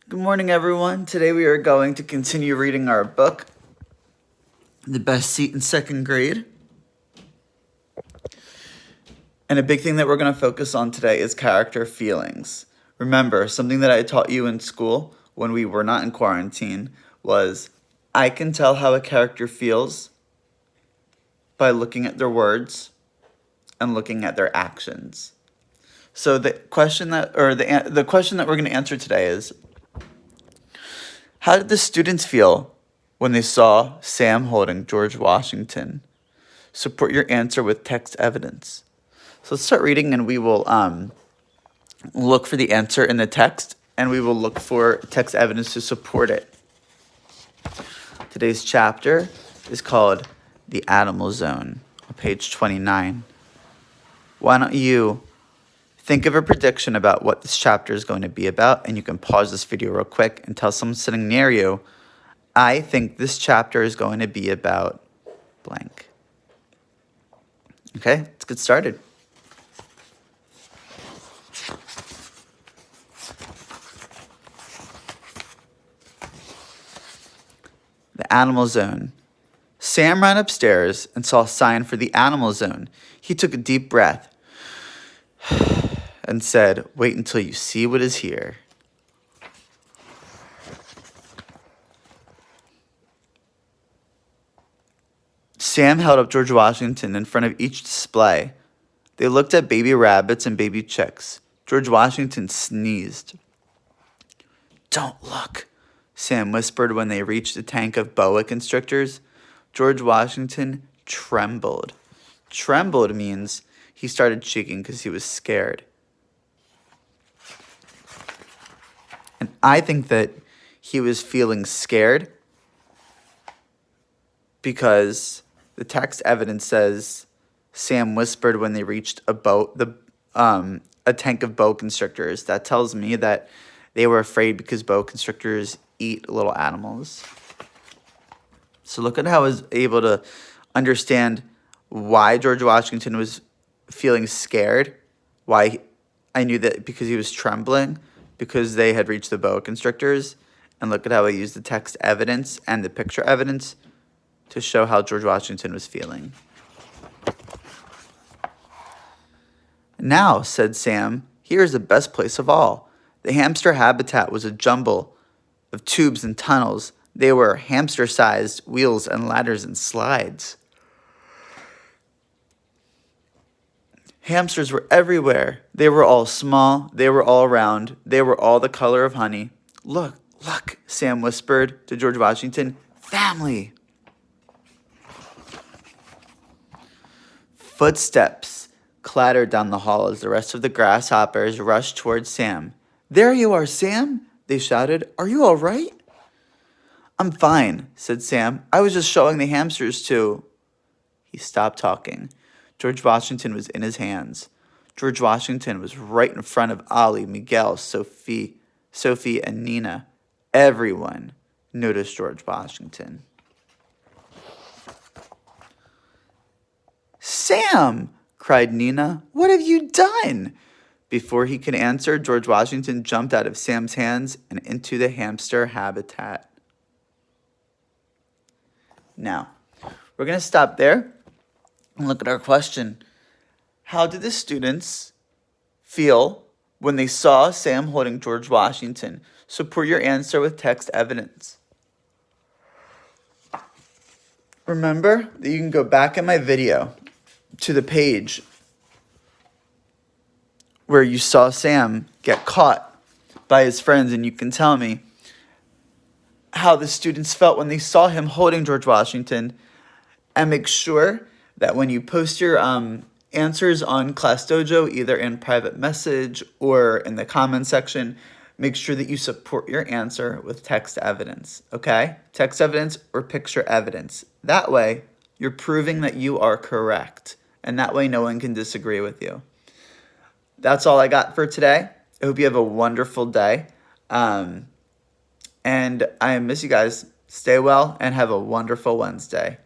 Good morning, everyone. Today we are going to continue reading our book, The Best Seat in Second Grade. And a big thing that we're going to focus on today is character feelings. Remember, something that I taught you in school when we were not in quarantine was I can tell how a character feels by looking at their words and looking at their actions. So the question that we're going to answer today is, how did the students feel when they saw Sam holding George Washington? Support your answer with text evidence. So let's start reading, and we will look for the answer in the text, and we will look for text evidence to support it. Today's chapter is called The Animal Zone, on page 29. Why don't you think of a prediction about what this chapter is going to be about, and you can pause this video real quick and tell someone sitting near you, I think this chapter is going to be about blank. Okay, let's get started. The Animal Zone. Sam ran upstairs and saw a sign for the Animal Zone. He took a deep breath and said, "Wait until you see what is here." Sam held up George Washington in front of each display. They looked at baby rabbits and baby chicks. George Washington sneezed. "Don't look," Sam whispered when they reached a tank of boa constrictors. George Washington trembled. Trembled means he started shaking because he was scared. And I think that he was feeling scared because the text evidence says Sam whispered when they reached a tank of boa constrictors. That tells me that they were afraid because boa constrictors eat little animals. So look at how I was able to understand why George Washington was feeling scared. Why I knew that because he was trembling, because they had reached the boa constrictors. And look at how I used the text evidence and the picture evidence to show how George Washington was feeling. "Now," said Sam, "here is the best place of all." The hamster habitat was a jumble of tubes and tunnels. They were hamster-sized wheels and ladders and slides. Hamsters were everywhere. They were all small. They were all round. They were all the color of honey. "Look, look," Sam whispered to George Washington. "Family." Footsteps clattered down the hall as the rest of the grasshoppers rushed towards Sam. "There you are, Sam," they shouted. "Are you all right?" "I'm fine," said Sam. "I was just showing the hamsters to..." He stopped talking. George Washington was in his hands. George Washington was right in front of Ollie, Miguel, Sophie, and Nina. Everyone noticed George Washington. "Sam!" cried Nina. "What have you done?" Before he could answer, George Washington jumped out of Sam's hands and into the hamster habitat. Now, we're going to stop there and look at our question. How did the students feel when they saw Sam holding George Washington? Support your answer with text evidence. Remember that you can go back in my video to the page where you saw Sam get caught by his friends, and you can tell me how the students felt when they saw him holding George Washington. And make sure that when you post your answers on Class Dojo, either in private message or in the comment section, make sure that you support your answer with text evidence, okay? Text evidence or picture evidence. That way, you're proving that you are correct, and that way no one can disagree with you. That's all I got for today. I hope you have a wonderful day. And I miss you guys. Stay well and have a wonderful Wednesday.